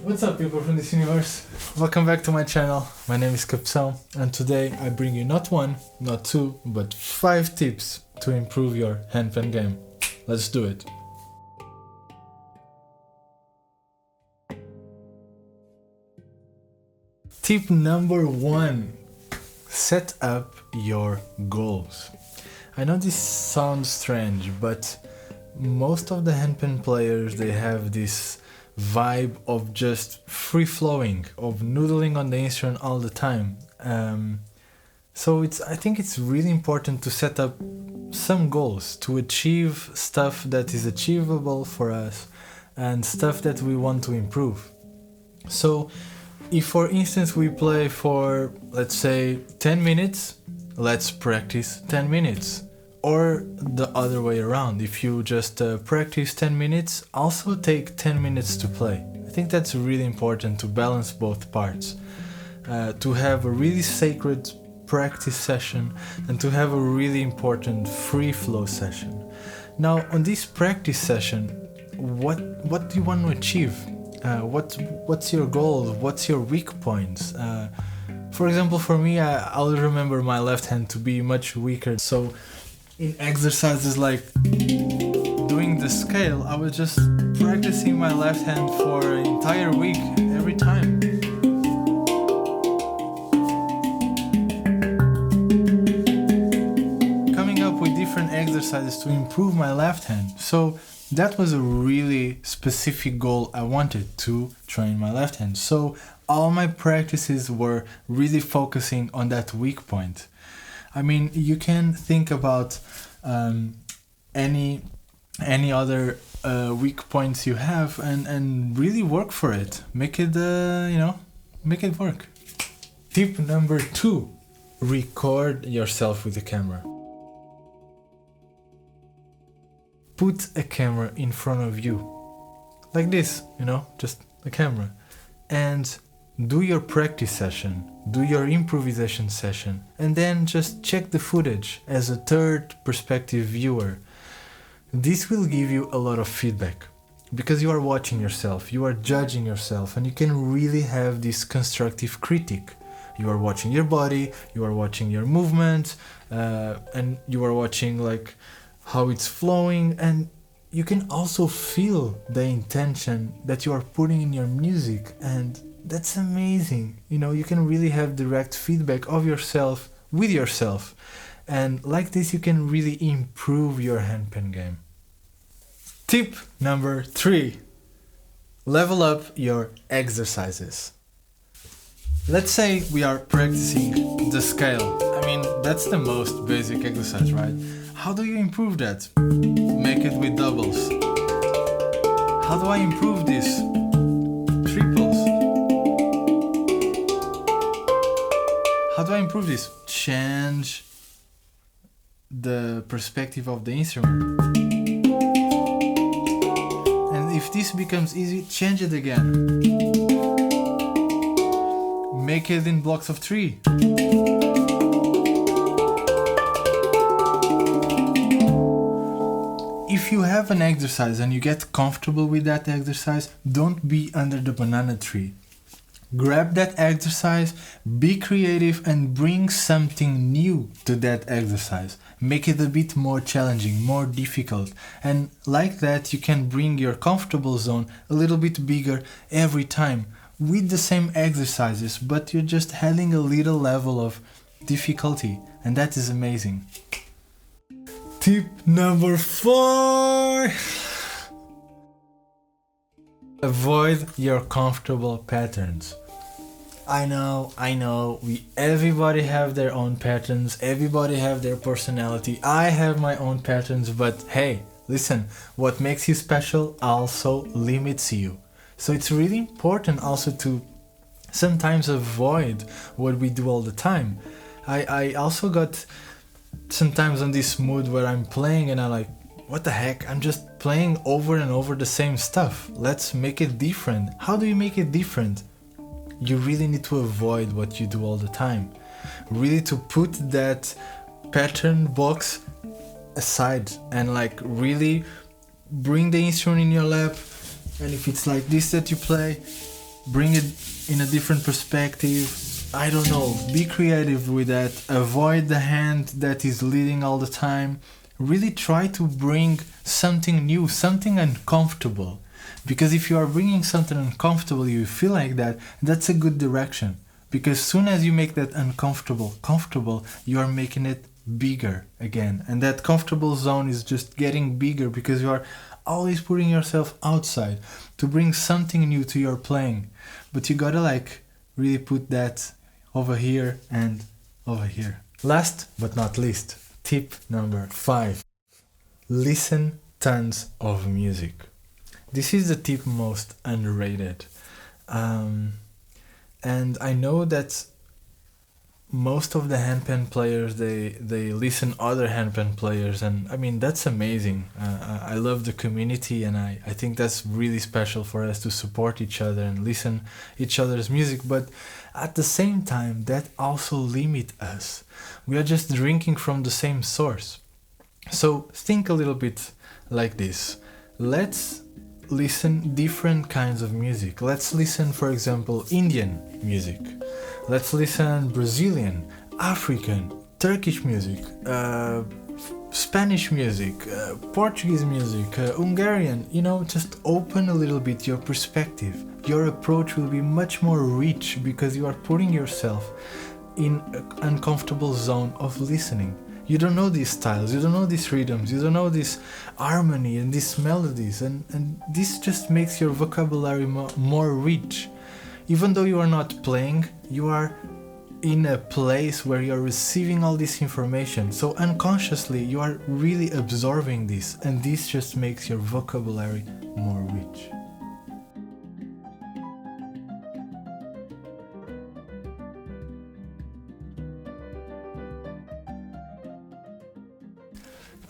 What's up, people from this universe? Welcome back to my channel. My name is Kabeção, and today I bring you not one, not two, but 5 tips to improve your handpan game. Let's do it. Tip number 1. Set up your goals. I know this sounds strange, but most of the handpan players, they have this vibe of just free flowing, of noodling on the instrument all the time. So I think it's really important to set up some goals to achieve stuff that is achievable for us and stuff that we want to improve. So if for instance we play for, let's say, 10 minutes, let's practice 10 minutes. Or the other way around, if you just practice 10 minutes, also take 10 minutes to play. I think that's really important to balance both parts. To have a really sacred practice session and to have a really important free flow session. Now, on this practice session, what do you want to achieve? What's your goal? What's your weak points? For example, for me, I'll remember my left hand to be much weaker. So in exercises like doing the scale, I was just practicing my left hand for an entire week every time. Coming up with different exercises to improve my left hand. So that was a really specific goal I wanted to train my left hand. So all my practices were really focusing on that weak point. I mean, you can think about any other weak points you have and really work for it. Make it, make it work. Tip number 2, record yourself with the camera. Put a camera in front of you, like this, just a camera, and do your practice session, do your improvisation session, and then just check the footage as a third perspective viewer. This will give you a lot of feedback because you are watching yourself, you are judging yourself, and you can really have this constructive critique. You are watching your body, you are watching your movement, and you are watching like how it's flowing, and you can also feel the intention that you are putting in your music, and that's amazing. You can really have direct feedback of yourself with yourself, and like this you can really improve your handpan game. Tip number 3, level up your exercises. Let's say we are practicing the scale. I mean, that's the most basic exercise, right? How do you improve that? Make it with doubles. How do I improve this? Triples. How do I improve this? Change the perspective of the instrument. And if this becomes easy, change it again. Make it in blocks of 3. If you have an exercise and you get comfortable with that exercise, don't be under the banana tree. Grab that exercise, be creative, and bring something new to that exercise. Make it a bit more challenging, more difficult. And like that, you can bring your comfortable zone a little bit bigger every time with the same exercises, but you're just adding a little level of difficulty. And that is amazing. Tip number 4. Avoid your comfortable patterns. I know, everybody have their own patterns, everybody have their personality. I have my own patterns, but hey, listen, what makes you special also limits you. So it's really important also to sometimes avoid what we do all the time. I also got sometimes on this mood where I'm playing and I'm like, what the heck, I'm just playing over and over the same stuff. Let's make it different. How do you make it different? You really need to avoid what you do all the time. Really to put that pattern box aside and like really bring the instrument in your lap, and if it's like this that you play, bring it in a different perspective. I don't know, be creative with that. Avoid the hand that is leading all the time. Really try to bring something new, something uncomfortable. Because if you are bringing something uncomfortable, you feel like that, that's a good direction. Because soon as you make that uncomfortable comfortable, you are making it bigger again. And that comfortable zone is just getting bigger because you are always putting yourself outside to bring something new to your playing. But you gotta like really put that over here and over here. Last but not least, tip number 5. Listen tons of music. This is the tip most underrated. And I know that most of the handpan players, they listen other handpan players, and I mean that's amazing. I love the community, and I think that's really special for us to support each other and listen each other's music. But at the same time, that also limits us. We are just drinking from the same source. So think a little bit like this. Let's listen different kinds of music. Let's listen, for example, Indian music. Let's listen Brazilian, African, Turkish music, Spanish music, Portuguese music, Hungarian. You know, just open a little bit your perspective. Your approach will be much more rich because you are putting yourself in an uncomfortable zone of listening. You don't know these styles, you don't know these rhythms, you don't know this harmony and these melodies, and this just makes your vocabulary more rich. Even though you are not playing, you are in a place where you are receiving all this information. So unconsciously, you are really absorbing this, and this just makes your vocabulary more rich.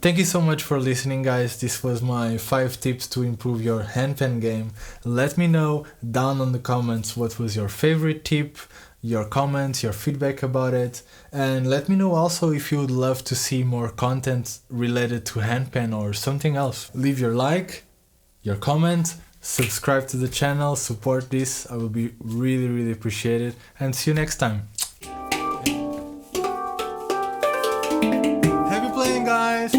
Thank you so much for listening, guys. This was my 5 tips to improve your handpan game. Let me know down on the comments what was your favorite tip, your comments, your feedback about it. And let me know also if you would love to see more content related to handpan or something else. Leave your like, your comment, subscribe to the channel, support this. I will be really appreciated. And see you next time. Happy playing, guys!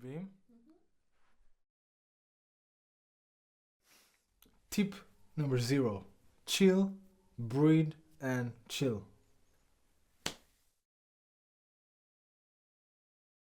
Beam? Tip number 0. Chill, breathe and chill.